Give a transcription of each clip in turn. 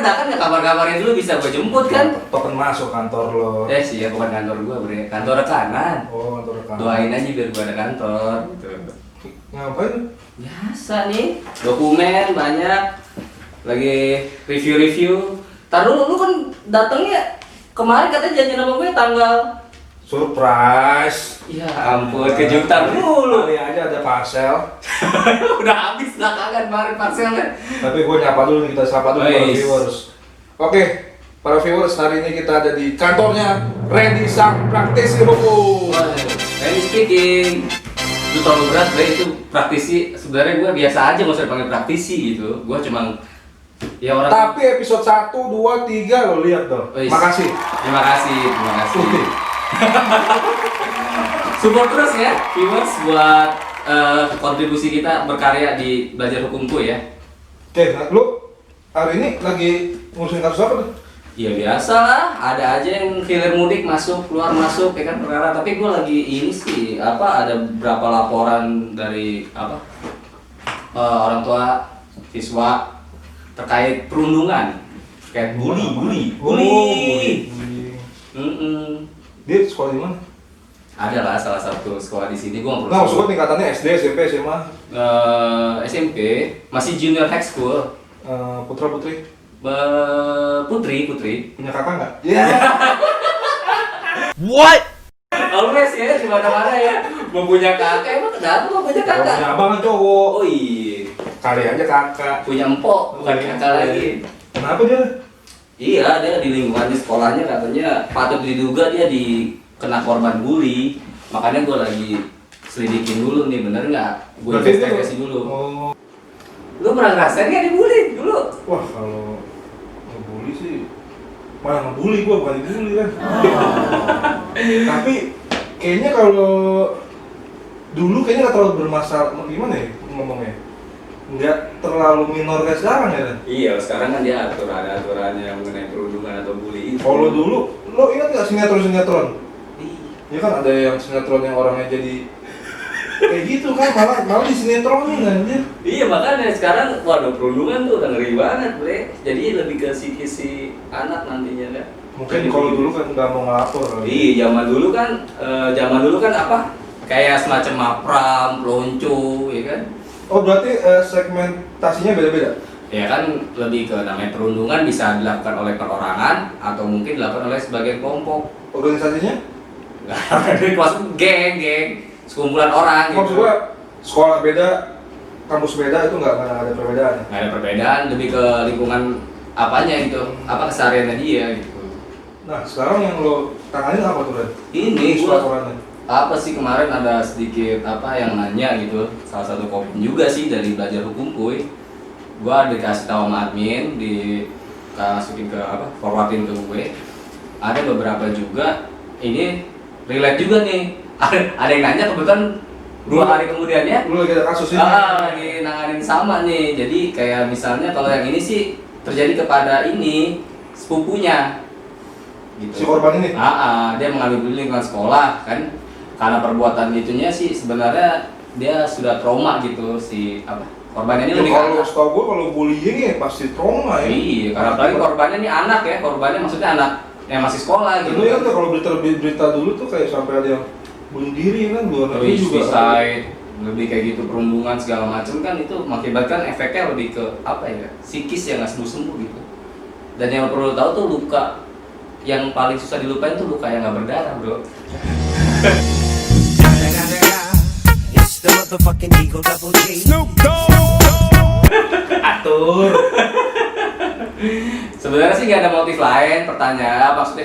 dadakan nggak kabar-kabarin dulu bisa gue jemput kan? Token masuk kantor lo. Sih ya, bukan kantor gue bre, kantor rekanan. Oh, kantor rekanan. Doain aja biar gue ada kantor. Gitu. Ngapain? Biasa nih, dokumen banyak. Lagi review-review. Tar dulu, lu kan datangnya kemarin katanya janji sama gue tanggal. Surprise. Ya ampun, kejutan dulu. Kali aja ada parcel. Udah habis belakangan kemarin parcelnya. Tapi gue nyapa dulu nih, kita sapa dulu para viewers. Oke, para viewers, hari ini kita ada di kantornya Randy sang praktisi buku. Randy speaking. Itu terlalu berat, bre. Itu praktisi. Sebenarnya gue biasa aja, nggak usah dipanggil praktisi gitu. Gue cuma ya orang. Tapi episode 1, 2, 3 lo lihat dong. Makasih. Terima kasih. Support terus ya, viewers, buat kontribusi kita berkarya di Belajar Hukumku ya. Oke, nah, lu hari ini lagi ngurusin kasus apa tuh? Ya biasa lah, ada aja yang hilir mudik masuk keluar masuk ya kan perkara. Tapi gue lagi ini sih ada beberapa laporan dari orang tua siswa terkait perundungan, kayak bully. Dia sekolah di mana? Ada lah salah satu sekolah di sini, gue nggak perlu. Nah, maksud gue tingkatannya SD, SMP, SMA. SMP masih junior high school. Putra putri. Putri. Punya kakak nggak? Iya. What? Always ya, di mana-mana ya. Mau punya kakak, emang kenapa mau punya kakak? Punya abang kan cowok. Oh iya. Kali aja kakak. Punya empok, bukan kakak lagi. Kenapa dia? Iya, dia di lingkungan di sekolahnya katanya patut diduga dia kena korban bully. Makanya gue lagi selidikin dulu nih, bener nggak? Gue investigasi dulu. Oh. Lu pernah ngerasain nggak dibully dulu? Wah, kalau ngebully sih malah ngebully gue, bukan dibully kan. Tapi kayaknya kalau dulu kayaknya nggak terlalu bermasalah, gimana ya ngomongnya? Nggak terlalu minor kayak sekarang ya kan? Iya, sekarang kan dia ada aturannya yang mengenai perundungan atau bully itu. Kalau dulu, lo ingat nggak sinetron? Iya kan ada yang sinetron yang orangnya jadi kayak gitu kan, malah di sinetronin anjir. Iya, makanya sekarang waduh perundungan tuh udah ngeri banget, bre. Jadi lebih ke si anak nantinya kan. Mungkin kalau dulu kan nggak mau ngelapor kali. Iya, zaman dulu kan kayak semacam mapram, lonco, ya kan? Oh, berarti segmentasinya beda-beda? Ya kan lebih ke namanya perundungan bisa dilakukan oleh perorangan atau mungkin dilakukan oleh sebagian kelompok. Organisasinya? Nggak, maksud geng, sekumpulan orang gitu. Maksud gua sekolah beda, kampus beda itu nggak ada perbedaan? Nggak ada perbedaan, lebih ke lingkungan apanya gitu, apa kesehariannya dia gitu. Nah, sekarang yang lo tanganin apa tuh, Red? Ini laporannya. Apa sih kemarin ada sedikit yang nanya gitu, salah satu komen juga sih dari Belajar Hukum Kuy. Gua dikasih tahu sama admin, dimasukin ke forwardin ke gue. Ada beberapa juga ini relate juga nih. Ada yang nanya kebetulan 2 hari kemudiannya. Lu lagi ada kasus ini? Lagi nanganin sama nih. Jadi kayak misalnya kalau yang ini sih terjadi kepada ini sepupunya. Gitu. Si korban ini? Dia mengambil lingkungan sekolah kan. Karena perbuatan itunya sih sebenarnya dia sudah trauma gitu korbannya ini lebih kalau setahu gue kalau bullying ya pasti trauma ya. Iya, karena apalagi korbannya ini anak ya, korbannya maksudnya anak yang masih sekolah gitu. Dulu kan kalau berita dulu tuh kayak sampai ada yang bunuh diri kan, luar negeri juga. Lebih kayak gitu, perundungan segala macam kan itu mengakibatkan efeknya lebih ke psikis yang nggak sembuh gitu. Dan yang perlu tahu tuh luka yang paling susah dilupain tuh luka yang nggak berdarah, bro. It's the motherfucking Eagle Double G. Snoop Dogg. Atur. Sebenarnya sih nggak ada motif lain. Pertanyaan maksudnya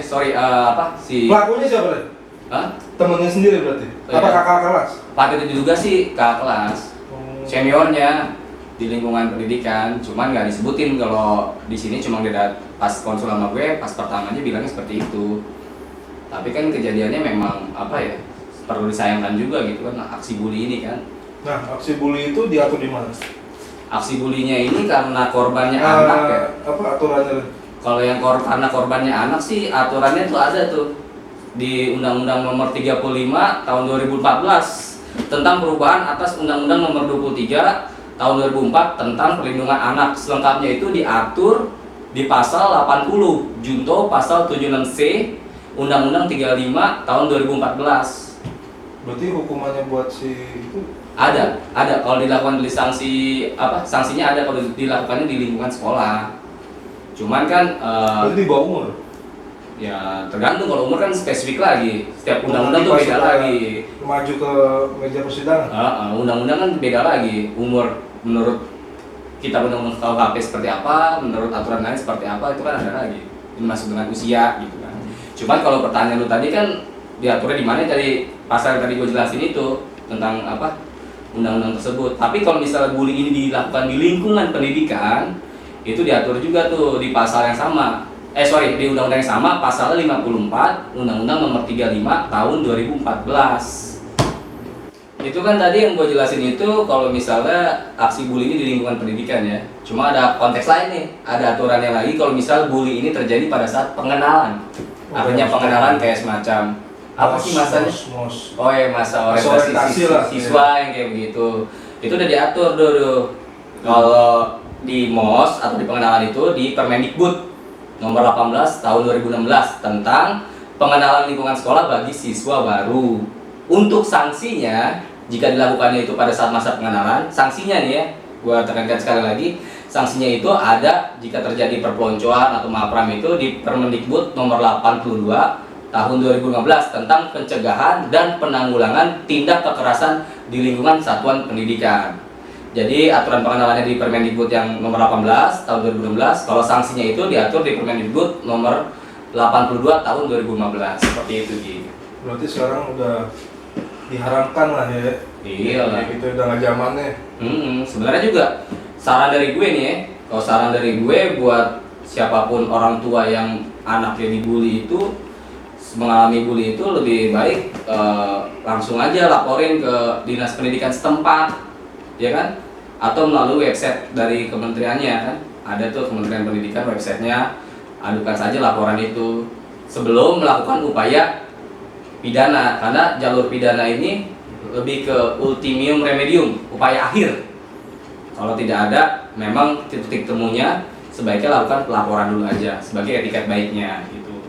si pelakunya siapa, Red? Hah? Temennya sendiri berarti? Apa kakak kelas? Patut diduga sih kakak kelas. Seniornya di lingkungan pendidikan, cuman nggak disebutin kalau di sini cuma dia pas konsul sama gue pas pertamanya bilangnya seperti itu. Tapi kan kejadiannya memang perlu disayangkan juga gitu kan aksi bully ini kan. Nah, aksi bully itu diatur di mana? Aksi bulinya ini karena korbannya anak ya. Apa aturannya? Kalau yang karena korbannya anak sih aturannya tuh ada tuh di Undang-Undang Nomor 35 Tahun 2014 tentang perubahan atas Undang-Undang Nomor 23 Tahun 2004 tentang perlindungan anak. Selengkapnya itu diatur di pasal 80 junto pasal 76C Undang-Undang 35 tahun 2014. Berarti hukumannya buat si itu Ada kalau dilakukan di sanksi sanksinya ada kalau dilakukannya di lingkungan sekolah. Cuman kan berarti di bawah umur. ya tergantung, kalau umur kan spesifik lagi, setiap undang-undang tuh beda lagi. Maju ke meja persidangan. Undang-undang kan beda lagi, umur menurut kita undang-undang KUHP seperti apa, menurut aturan lain seperti apa, itu kan ada lagi. Ini masuk dengan usia gitu kan. Cuman kalau pertanyaan lu tadi kan diaturnya di mana, dari pasal yang tadi gue jelasin itu tentang undang-undang tersebut. Tapi kalau misalnya bullying ini dilakukan di lingkungan pendidikan, itu diatur juga tuh di pasal yang sama. Di undang-undang yang sama, pasal 54 Undang-Undang Nomor 35 Tahun 2014. Itu kan tadi yang gue jelasin itu kalau misalnya aksi bully ini di lingkungan pendidikan ya. Cuma ada konteks lain nih, ada aturannya lagi kalau misal bully ini terjadi pada saat pengenalan. Artinya pengenalan kayak semacam apa sih masanya? Oh ya, masa orientasi siswa yang kayak begitu. Itu udah diatur dulu. Kalau di MOS atau di pengenalan itu di Permendikbud Nomor 18 Tahun 2016 tentang pengenalan lingkungan sekolah bagi siswa baru. Untuk sanksinya, jika dilakukannya itu pada saat masa pengenalan, sanksinya nih ya, gua tekankan sekali lagi, sanksinya itu ada jika terjadi perpeloncoan atau malpram itu di Permendikbud Nomor 82 Tahun 2015 tentang pencegahan dan penanggulangan tindak kekerasan di lingkungan satuan pendidikan. Jadi aturan pengenalannya di Permendikbud yang nomor 18 tahun 2016, kalau sanksinya itu diatur di Permendikbud nomor 82 tahun 2015. Seperti itu gitu. Berarti sekarang udah diharamkan lah ya. Iya lah. Itu udah nggak zamannya. Sebenarnya juga saran dari gue nih ya, kalau saran dari gue buat siapapun orang tua yang anaknya dibully itu, mengalami bully itu lebih baik langsung aja laporin ke dinas pendidikan setempat, ya kan? Atau melalui website dari kementeriannya kan, ada tuh Kementerian Pendidikan websitenya, adukan saja laporan itu sebelum melakukan upaya pidana, karena jalur pidana ini lebih ke ultimum remedium, upaya akhir. Kalau tidak ada, memang titik temunya sebaiknya lakukan pelaporan dulu aja sebagai etiket baiknya gitu.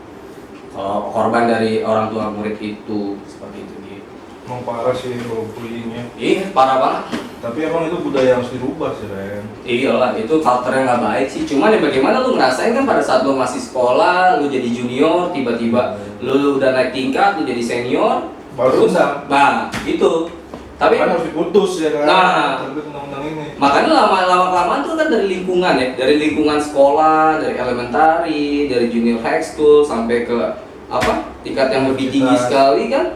Kalau korban dari orang tua murid itu seperti itu gitu. Emang parah sih kalau bullyingnya. Iya, parah banget. Tapi emang itu budaya yang harus dirubah sih, Ren. Iyalah, itu culture yang nggak baik sih. Cuman ya bagaimana lu ngerasain kan pada saat lu masih sekolah, lu jadi junior, tiba-tiba lu udah naik tingkat, lu jadi senior, baru terus, nah gitu. Tapi kan harus diputus ya kan. Nah, terbit undang-undang ini. makanya lama-lama kelamaan tuh kan dari lingkungan ya, dari lingkungan sekolah, dari elementary, dari junior high school sampai ke tingkat yang lebih tinggi sekali kan.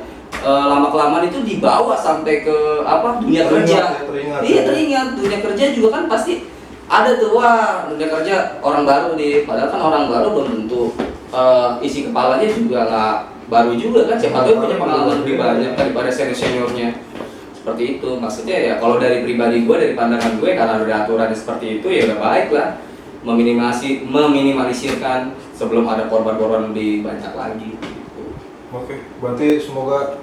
Lama kelamaan itu dibawa sampai ke dunia kerja. Iya, teringat dunia kerja juga kan pasti ada tuh, wah dunia kerja orang baru nih, padahal kan orang baru belum tentu isi kepalanya juga nggak baru juga kan, siapa tahu punya pengalaman lebih banyak daripada seniornya. Seperti itu maksudnya ya. Kalau dari pribadi gue, dari pandangan gue, karena ada aturan seperti itu ya udah baik lah, meminimalisirkan sebelum ada korban-korban lebih banyak lagi gitu. Oke, berarti semoga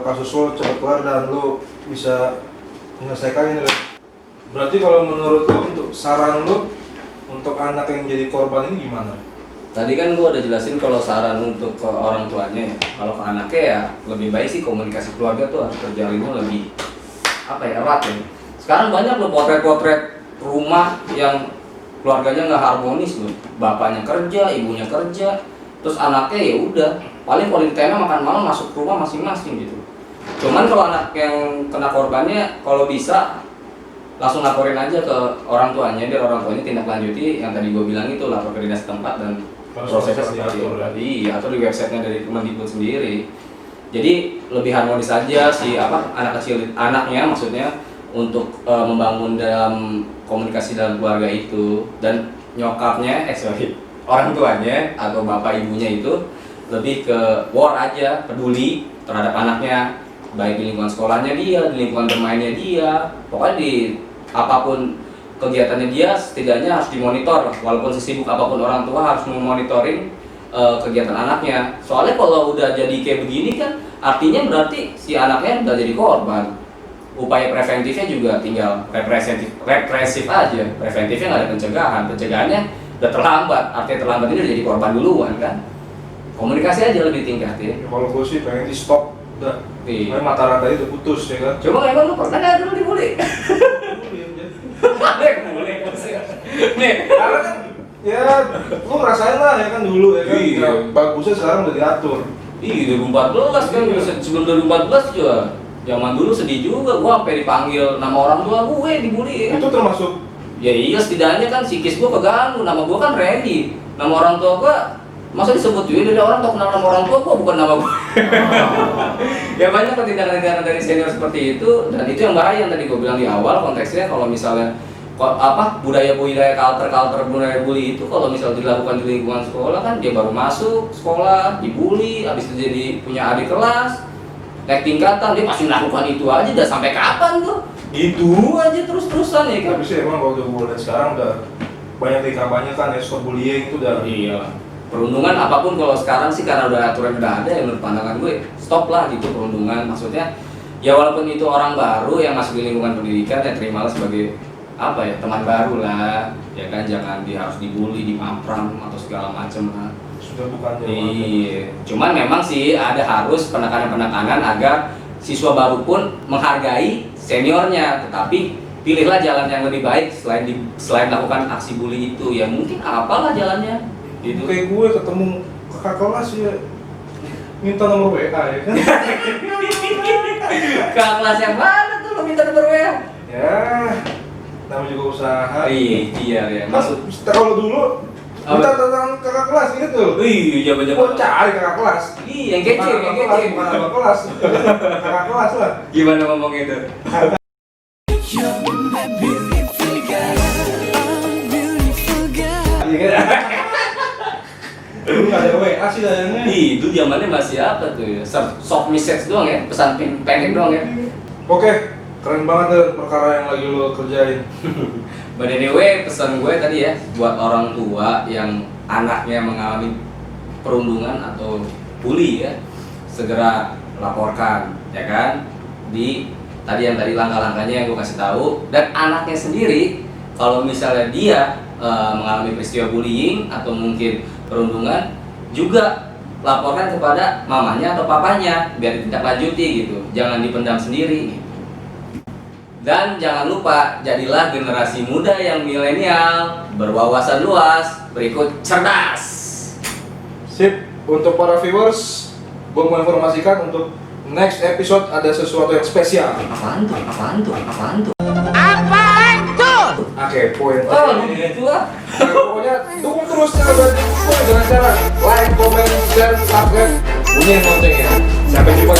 kasus lo cepat kelar dan lo bisa menyelesaikan ini. Berarti kalau menurut lo, untuk saran lo untuk anak yang jadi korban ini gimana? Tadi kan gue udah jelasin kalau saran untuk ke orang tuanya ya. Kalau ke anaknya ya lebih baik sih komunikasi keluarga tuh harus terjalinnya lebih erat ya. Sekarang banyak loh potret-potret rumah yang keluarganya nggak harmonis loh. Bapaknya kerja, ibunya kerja, terus anaknya ya udah paling tema makan malam masuk rumah masing-masing gitu. Cuman kalau anak yang kena korbannya, kalau bisa langsung laporin aja ke orang tuanya, biar orang tuanya tindak lanjuti yang tadi gue bilang itu, lapor ke dinas tempat dan prosesnya seperti itu. Iya, atau di websitenya dari Kemendikbud sendiri. Jadi lebih harmonis aja si anak kecil, anaknya maksudnya, untuk membangun dalam komunikasi dalam keluarga itu. Dan nyokapnya, orang tuanya atau bapak ibunya itu lebih ke war aja, peduli terhadap anaknya, baik di lingkungan sekolahnya dia, di lingkungan bermainnya dia, pokoknya di apapun kegiatannya dia setidaknya harus dimonitor. Walaupun sesibuk apapun orang tua harus memonitoring kegiatan anaknya. Soalnya kalau udah jadi kayak begini kan artinya berarti si anaknya udah jadi korban. Upaya preventifnya juga tinggal represif aja. Preventifnya nggak ada pencegahan. Pencegahannya udah terlambat. Artinya terlambat ini udah jadi korban duluan kan. Komunikasi aja lebih tingkatin. Ya, kalau gue sih pengen di stop udah. Iya. Mata rantai udah putus ya kan. Coba emang lu pernah nggak dulu dibully? Ada yang bully maksudnya. Nih, Karena kan ya lu ngerasain lah ya kan dulu ya kan. Iya. Ya, bagusnya sekarang udah diatur. Iya 2014 kan, sebelum 2014 juga zaman dulu sedih juga, gua sampai dipanggil nama orang tua gue dibully ya. Itu termasuk Ya iya setidaknya kan psikis gua keganggu, nama gua kan Randy, nama orang tua gua masa disebut juga dari orang tau kenal nama orang tua gua bukan nama gua. Ya banyak tindakan-tindakan dari senior seperti itu, dan itu yang bahaya yang tadi gua bilang di awal konteksnya. Kalau misalnya budaya budaya bully itu kalau misalnya dilakukan di lingkungan sekolah kan dia baru masuk sekolah dibully, habis itu jadi punya adik kelas naik tingkatan dia pasti melakukan itu aja, udah sampai kapan tuh gitu aja terus-terusan ya kan. tapi sih emang kalau udah gue lihat sekarang udah banyak dikampanyekan ya stop bullying itu udah Iya, perundungan apapun kalau sekarang sih karena udah aturan udah ada, yang menurut pandangan gue stop lah gitu perundungan. Maksudnya ya walaupun itu orang baru yang masuk di lingkungan pendidikan ya terimalah sebagai apa ya, teman baru lah ya kan, jangan harus dibully, dimapram atau segala macem lah. sudah bukan zaman. Iya, cuman memang sih ada harus penekanan-penekanan agar siswa baru pun menghargai seniornya, tetapi pilihlah jalan yang lebih baik selain lakukan aksi bully itu. Ya mungkin apalah jalannya Itu gitu. kayak gue ketemu kakak kelas ya minta nomor WA ya kan. Ke kelas yang mana tuh lo minta nomor WA? Ya namanya juga usaha. Iya ya. Mas, kalau dulu minta tentang kakak kelas gitu. Iya, Gue jaman-jaman. cari kakak kelas. Iya, yang kece, Bukan yang kakak kelas, kece. bukan kakak kelas. Kakak kelas lah. Gimana ngomong itu? Iya kan? Dulu nggak ada WA sih dayangnya. Itu zamannya masih apa tuh ya? Soft message doang ya, pesan pendek doang ya. Oke, keren banget tuh perkara yang lagi lo kerjain. But anyway, pesan gue tadi ya, buat orang tua yang anaknya mengalami perundungan atau bully ya, segera laporkan, ya kan? Tadi langkah-langkahnya yang gue kasih tahu, dan anaknya sendiri kalau misalnya dia mengalami peristiwa bullying atau mungkin perundungan juga laporkan kepada mamanya atau papanya biar ditindaklanjuti gitu, jangan dipendam sendiri. Dan jangan lupa, jadilah generasi muda yang milenial, berwawasan luas, berikut cerdas. Sip, untuk para viewers, gue mau informasikan untuk next episode ada sesuatu yang spesial. Apaan tuh? Oke, poin. Oh, gitu lah. Nah, pokoknya dukung terus channel gue dengan cara like, comment, share, subscribe, bunyiin loncengnya. Sampai jumpa